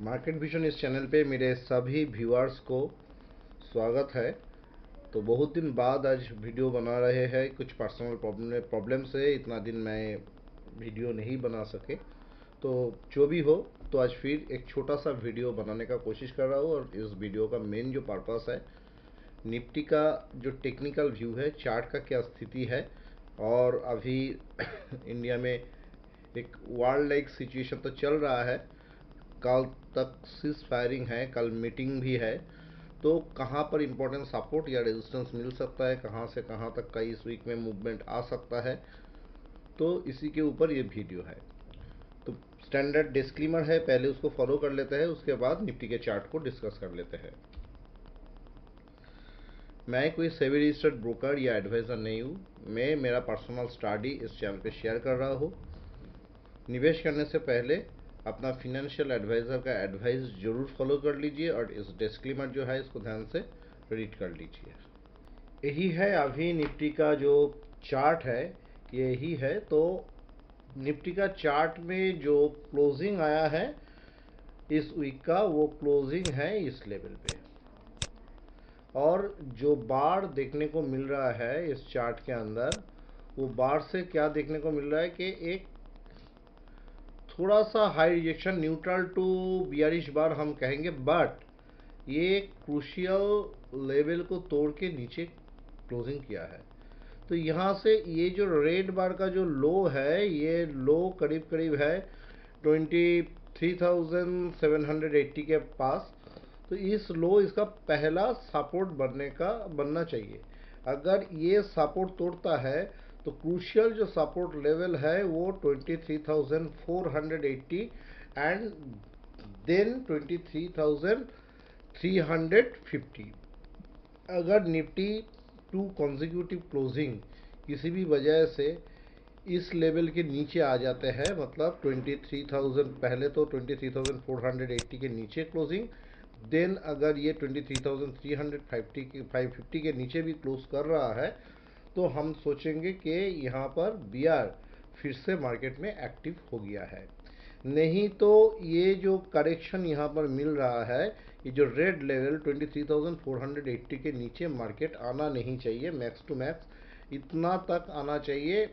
Market vision इस channel पे मेरे सभी व्यूअर्स को स्वागत है। तो बहुत दिन बाद आज वीडियो बना रहे हैं। कुछ पर्सनल प्रॉब्लम से इतना दिन मैं वीडियो नहीं बना सके। तो जो भी हो, तो आज फिर एक छोटा सा वीडियो बनाने का कोशिश कर रहा हूँ। और इस वीडियो का मेन जो पर्पस है, निफ्टी का जो टेक्निकल व्यू है, चार्ट का क्या स्थिति है, और अभी इंडिया में एक वर्ल्ड लाइक सिचुएशन तो चल रहा है। कल तक सीज फायरिंग है, कल मीटिंग भी है। तो कहाँ पर इंपॉर्टेंट सपोर्ट या रेजिस्टेंस मिल सकता है, कहाँ से कहाँ तक का इस वीक में मूवमेंट आ सकता है, तो इसी के ऊपर ये वीडियो है। तो स्टैंडर्ड डिस्क्लेमर है, पहले उसको फॉलो कर लेते हैं, उसके बाद निफ्टी के चार्ट को डिस्कस कर लेते हैं। मैं कोई सेबी रजिस्टर्ड ब्रोकर या एडवाइज़र नहीं हूँ। मैं मेरा पर्सनल स्टडी इस चैनल पे शेयर कर रहा हूँ। निवेश करने से पहले अपना फिनेंशियल एडवाइज़र का एडवाइस ज़रूर फॉलो कर लीजिए और इस डिस्क्लेमर जो है इसको ध्यान से रीड कर लीजिए। यही है अभी निफ्टी का जो चार्ट है, यही है। तो निफ्टी का चार्ट में जो क्लोजिंग आया है इस वीक का, वो क्लोजिंग है इस लेवल पे। और जो बार देखने को मिल रहा है इस चार्ट के अंदर, वो बार से क्या देखने को मिल रहा है कि एक थोड़ा सा high rejection, neutral to bearish bar हम कहेंगे, बट ये क्रूशियल लेवल को तोड़ के नीचे क्लोजिंग किया है। तो यहाँ से ये जो रेड बार का जो लो है, ये लो करीब करीब है 23,780 के पास। तो इस लो इसका पहला सपोर्ट बनना चाहिए। अगर ये सपोर्ट तोड़ता है तो क्रूशियल जो सपोर्ट लेवल है वो 23,480 एंड देन 23,350। अगर निफ्टी टू कॉन्जिक्यूटिव क्लोजिंग किसी भी वजह से इस लेवल के नीचे आ जाते हैं, मतलब 23,000, पहले तो 23,480 के नीचे क्लोजिंग, देन अगर ये 23,350 के नीचे भी क्लोज कर रहा है, तो हम सोचेंगे कि यहाँ पर बीआर फिर से मार्केट में एक्टिव हो गया है। नहीं तो ये जो करेक्शन यहाँ पर मिल रहा है, ये जो रेड लेवल 23,480 के नीचे मार्केट आना नहीं चाहिए। मैक्स टू मैक्स इतना तक आना चाहिए।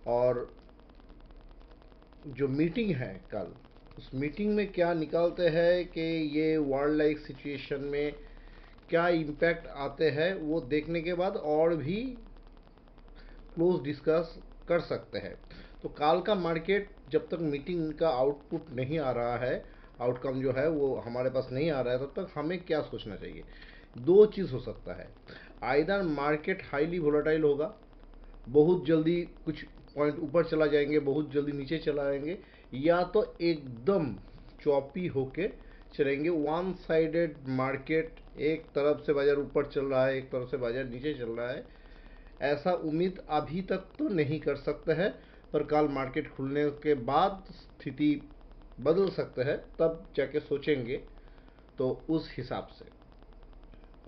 और जो मीटिंग है कल, उस मीटिंग में क्या निकालते हैं कि ये वर्ल्ड लाइक सिचुएशन में क्या इम्पैक्ट आते हैं, वो देखने के बाद और भी क्लोज डिस्कस कर सकते हैं। तो कल का मार्केट जब तक मीटिंग का आउटपुट नहीं आ रहा है, आउटकम जो है वो हमारे पास नहीं आ रहा है, तब तक हमें क्या सोचना चाहिए? दो चीज़ हो सकता है। आइदर मार्केट हाईली वोलेटाइल होगा, बहुत जल्दी कुछ पॉइंट ऊपर चला जाएंगे, बहुत जल्दी नीचे चला जाएंगे, या तो एकदम चॉपी होके चलेंगे, वन साइडेड मार्केट, एक तरफ से बाजार ऊपर चल रहा है, एक तरफ से बाजार नीचे चल रहा है। ऐसा उम्मीद अभी तक तो नहीं कर सकते हैं, पर कल मार्केट खुलने के बाद स्थिति बदल सकते हैं, तब जाके सोचेंगे तो उस हिसाब से।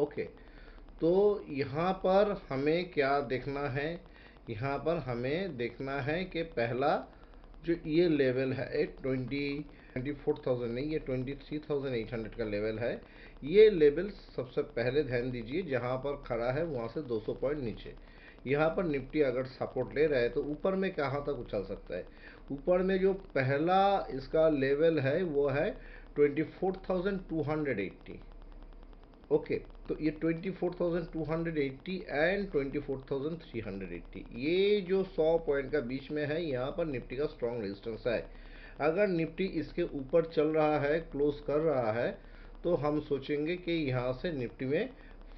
ओके, तो यहाँ पर हमें क्या देखना है? यहाँ पर हमें देखना है कि पहला जो ये लेवल है 24,000 नहीं, ये 23,800 का लेवल है। ये लेवल सबसे पहले ध्यान दीजिए, जहाँ पर खड़ा है वहाँ से 200 पॉइंट नीचे। यहाँ पर निफ्टी अगर सपोर्ट ले रहा है तो ऊपर में कहाँ तक उछल सकता है? ऊपर में जो पहला इसका लेवल है वो है 24,280। ओके, तो ये 24,280 एंड 24,380, ये जो 100 पॉइंट का बीच में है, यहाँ पर निफ्टी का स्ट्रॉन्ग रेजिस्टेंस है। अगर निफ्टी इसके ऊपर चल रहा है, क्लोज कर रहा है, तो हम सोचेंगे कि यहाँ से निफ्टी में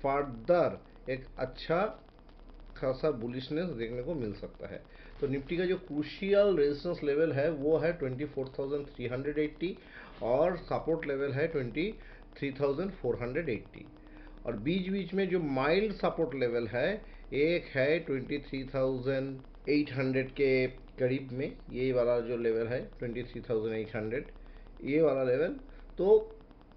फर्दर एक अच्छा खासा बुलिशनेस देखने को मिल सकता है। तो निफ्टी का जो क्रूशियल रेजिस्टेंस लेवल है वो है 24,380 और सपोर्ट लेवल है 23,480। और बीच बीच में जो माइल्ड सपोर्ट लेवल है, एक है 23,800 के करीब में, ये वाला जो लेवल है 23,800, ये वाला लेवल। तो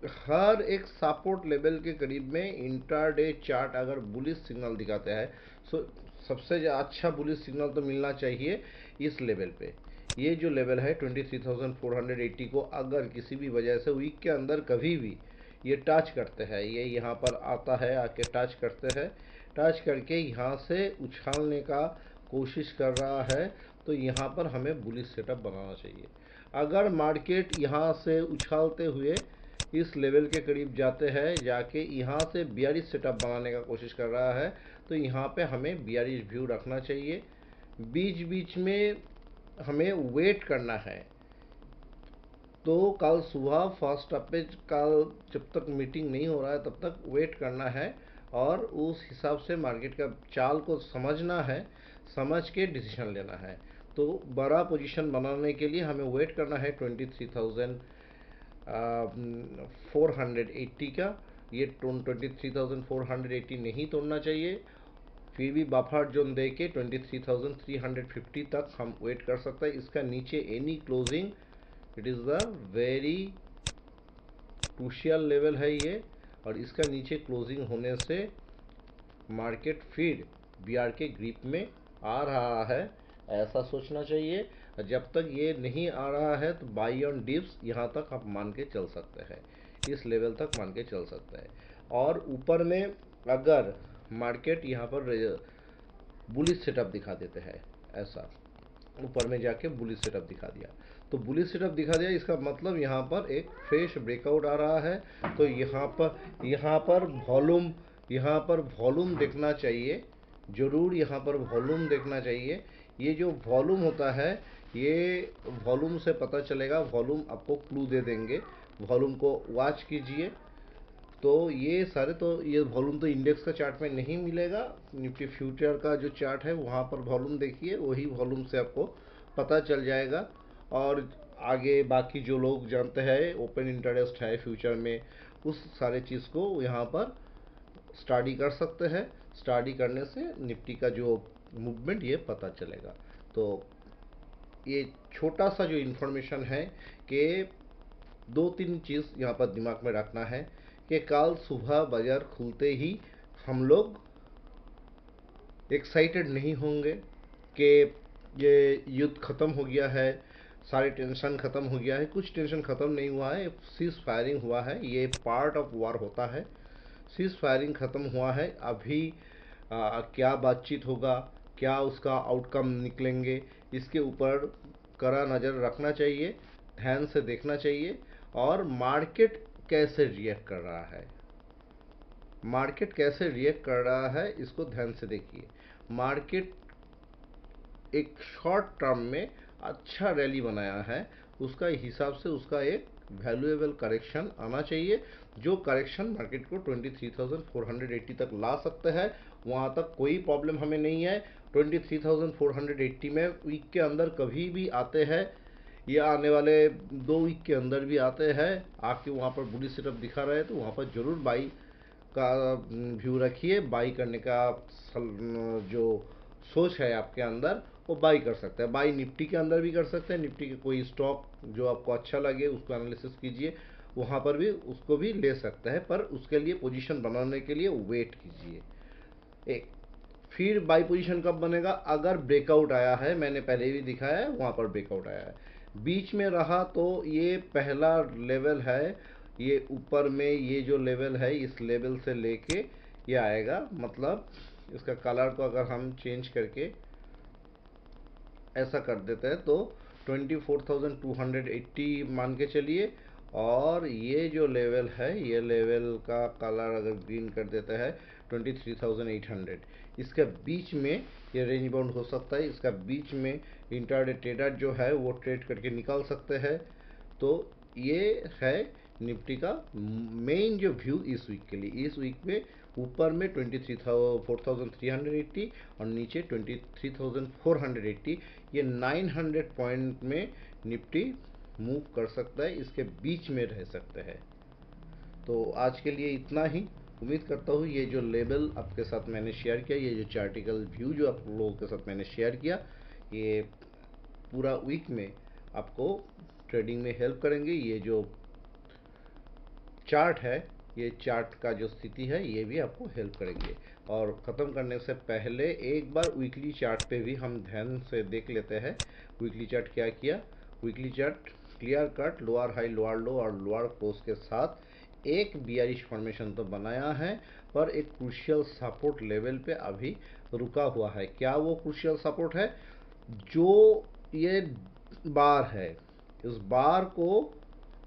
हर एक सपोर्ट लेवल के करीब में इंट्राडे चार्ट अगर बुलिश सिग्नल दिखाते हैं, सबसे अच्छा बुलिश सिग्नल तो मिलना चाहिए इस लेवल पे। ये जो लेवल है 23,480 को अगर किसी भी वजह से वीक के अंदर कभी भी ये टच करते हैं, ये यहाँ पर आता है, आके टच करते हैं, टच करके यहाँ से उछालने का कोशिश कर रहा है, तो यहाँ पर हमें बुलिश सेटअप बनाना चाहिए। अगर मार्केट यहाँ से उछालते हुए इस लेवल के करीब जाते हैं, जाके यहाँ से बियरिश सेटअप बनाने का कोशिश कर रहा है, तो यहाँ पे हमें बियरिश व्यू रखना चाहिए। बीच बीच में हमें वेट करना है। तो कल सुबह फर्स्ट स्टॉपेज कल जब तक मीटिंग नहीं हो रहा है तब तक वेट करना है, और उस हिसाब से मार्केट का चाल को समझना है, समझ के डिसीजन लेना है। तो बड़ा पोजीशन बनाने के लिए हमें वेट करना है 23,480 का। ये 23,480 नहीं तोड़ना चाहिए। फिर भी बफर जोन दे के 23,350 तक हम वेट कर सकते हैं। इसका नीचे any closing, it is the very crucial level है ये, और इसका नीचे क्लोजिंग होने से मार्केट फिर बीआर के ग्रिप में आ रहा है, ऐसा सोचना चाहिए। जब तक ये नहीं आ रहा है तो बाई ऑन डिप्स यहाँ तक आप मान के चल सकते हैं, इस लेवल तक मान के चल सकते हैं। और ऊपर में अगर मार्केट यहाँ पर बुलिश सेटअप दिखा देते हैं, ऐसा ऊपर में जाके बुलिश सेटअप दिखा दिया, तो बुलिश सेटअप दिखा दिया, इसका मतलब यहाँ पर एक फ्रेश ब्रेकआउट आ रहा है। तो यहाँ पर वॉल्यूम देखना चाहिए, ज़रूर यहाँ पर वॉल्यूम देखना चाहिए। ये जो वॉल्यूम होता है, ये वॉल्यूम से पता चलेगा, वॉल्यूम आपको क्लू दे देंगे, वॉल्यूम को वॉच कीजिए। तो ये सारे, तो ये वॉल्यूम तो इंडेक्स का चार्ट में नहीं मिलेगा, निफ्टी फ्यूचर का जो चार्ट है वहाँ पर वॉल्यूम देखिए, वही वॉल्यूम से आपको पता चल जाएगा। और आगे बाकी जो लोग जानते हैं, ओपन इंटरेस्ट है फ्यूचर में, उस सारे चीज़ को यहाँ पर स्टडी कर सकते हैं। स्टडी करने से निफ्टी का जो मूवमेंट ये पता चलेगा। तो ये छोटा सा जो इन्फॉर्मेशन है कि दो तीन चीज़ यहाँ पर दिमाग में रखना है कि कल सुबह बाजार खुलते ही हम लोग एक्साइटेड नहीं होंगे कि ये युद्ध ख़त्म हो गया है, सारी टेंशन ख़त्म हो गया है। कुछ टेंशन ख़त्म नहीं हुआ है, सीज फायरिंग हुआ है, ये पार्ट ऑफ वार होता है। सीज फायरिंग ख़त्म हुआ है, अभी क्या बातचीत होगा, क्या उसका आउटकम निकलेंगे, इसके ऊपर कड़ा नज़र रखना चाहिए, ध्यान से देखना चाहिए। और मार्केट कैसे रिएक्ट कर रहा है, मार्केट कैसे रिएक्ट कर रहा है, इसको ध्यान से देखिए। मार्केट एक शॉर्ट टर्म में अच्छा रैली बनाया है, उसका हिसाब से उसका एक वैल्यूएबल करेक्शन आना चाहिए, जो करेक्शन मार्केट को 23,480 तक ला सकते हैं। वहाँ तक कोई प्रॉब्लम हमें नहीं है। 23,480 में वीक के अंदर कभी भी आते हैं, या आने वाले 2 वीक के अंदर भी आते हैं, आके वहाँ पर बुलिश सेटअप दिखा रहे हैं, तो वहाँ पर ज़रूर बाई का व्यू रखिए। बाई करने का जो सोच है आपके अंदर, वो बाई कर सकते हैं। बाई निफ्टी के अंदर भी कर सकते हैं, निफ्टी के कोई स्टॉक जो आपको अच्छा लगे उसको एनालिसिस कीजिए, वहाँ पर भी उसको भी ले सकते हैं, पर उसके लिए पोजीशन बनाने के लिए वेट कीजिए। एक फिर बाई पोजीशन कब बनेगा, अगर ब्रेकआउट आया है, मैंने पहले भी दिखाया है, वहाँ पर ब्रेकआउट आया है, बीच में रहा, तो ये पहला लेवल है, ये ऊपर में ये जो लेवल है, इस लेवल से लेके ये आएगा। मतलब इसका कलर को अगर हम चेंज करके ऐसा कर देते हैं तो 24,280 मान के चलिए, और ये जो लेवल है, ये लेवल का कलर अगर ग्रीन कर देता है 23,800, इसके बीच में ये रेंज बाउंड हो सकता है, इसका बीच में इंट्राडे ट्रेडर जो है वो ट्रेड करके निकाल सकते हैं। तो ये है निफ्टी का मेन जो व्यू इस वीक के लिए। इस वीक में ऊपर में 4,380 और नीचे 23,480, ये 900 पॉइंट में निफ्टी मूव कर सकता है, इसके बीच में रह सकते हैं। तो आज के लिए इतना ही। उम्मीद करता हूँ ये जो लेवल आपके साथ मैंने शेयर किया, ये जो चार्टिकल व्यू जो आप लोगों के साथ मैंने शेयर किया, ये पूरा वीक में आपको ट्रेडिंग में हेल्प करेंगे। ये जो चार्ट है, ये चार्ट का जो स्थिति है, ये भी आपको हेल्प करेंगे। और ख़त्म करने से पहले एक बार वीकली चार्ट पे भी हम ध्यान से देख लेते हैं वीकली चार्ट क्या किया, weekly chart clear cut lower high lower लो और लोअर क्लोज के साथ एक बियरिश फॉर्मेशन तो बनाया है, पर एक क्रूशियल सपोर्ट लेवल पे अभी रुका हुआ है। क्या वो क्रूशियल सपोर्ट है? जो ये बार है, इस बार को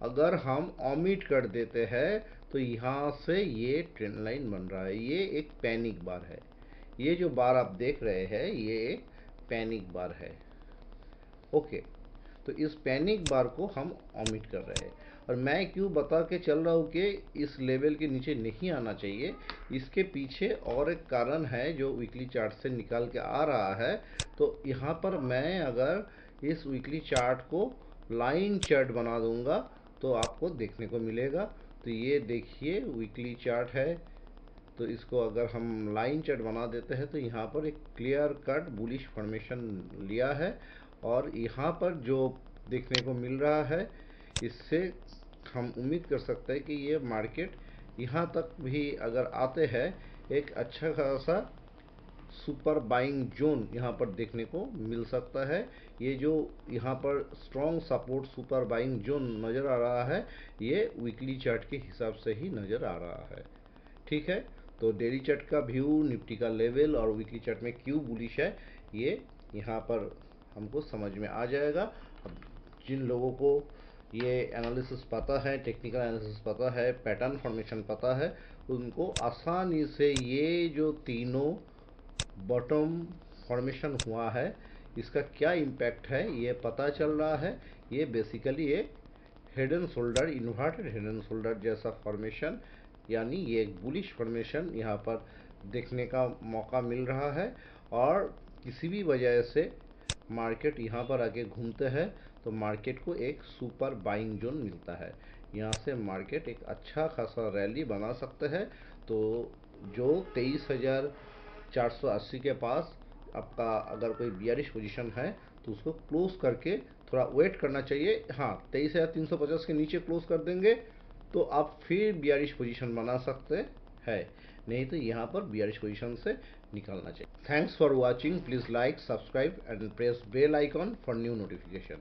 अगर हम ऑमिट कर देते हैं तो यहाँ से ये ट्रेंड लाइन बन रहा है। ये एक पैनिक बार है। ये जो बार आप देख रहे हैं ये एक पैनिक बार है। ओके, तो इस पैनिक बार को हम ऑमिट कर रहे हैं। और मैं क्यों बता के चल रहा हूँ कि इस लेवल के नीचे नहीं आना चाहिए, इसके पीछे और एक कारण है जो वीकली चार्ट से निकाल के आ रहा है। तो यहाँ पर मैं अगर इस वीकली चार्ट को लाइन चार्ट बना दूंगा तो आपको देखने को मिलेगा। तो ये देखिए वीकली चार्ट है, तो इसको अगर हम लाइन चार्ट बना देते हैं तो यहाँ पर एक क्लियर कट बुलिश फॉर्मेशन लिया है। और यहाँ पर जो देखने को मिल रहा है, इससे हम उम्मीद कर सकते हैं कि ये मार्केट यहाँ तक भी अगर आते हैं एक अच्छा खासा सुपर बाइंग जोन यहाँ पर देखने को मिल सकता है। ये जो यहाँ पर strong support super buying zone नज़र आ रहा है, ये वीकली चार्ट के हिसाब से ही नज़र आ रहा है। ठीक है, तो डेली चार्ट का व्यू, निफ्टी का लेवल और वीकली चार्ट में क्यों बुलिश है, ये यहाँ पर हमको समझ में आ जाएगा। अब जिन लोगों को ये एनालिसिस पता है, टेक्निकल एनालिसिस पता है, पैटर्न फॉर्मेशन पता है, उनको आसानी से ये जो तीनों बॉटम फॉर्मेशन हुआ है इसका क्या इम्पैक्ट है ये पता चल रहा है। ये बेसिकली एक head and shoulder, inverted head and shoulder जैसा फॉर्मेशन, यानी ये एक बुलिश फॉर्मेशन यहाँ पर देखने का मौका मिल रहा है। और किसी भी वजह से मार्केट यहाँ पर आके घूमते हैं तो मार्केट को एक सुपर बाइंग जोन मिलता है। यहाँ से मार्केट एक अच्छा खासा रैली बना सकते हैं। तो जो 23,480 के पास आपका अगर कोई बियरिश पोजीशन है तो उसको क्लोज करके थोड़ा वेट करना चाहिए। हाँ, 23,350 के नीचे क्लोज कर देंगे तो आप फिर बियरिश पोजीशन बना सकते हैं, नहीं तो यहाँ पर बियरिश पोजीशन से निकलना चाहिए। Thanks for watching, please like, subscribe and press bell icon for new notification.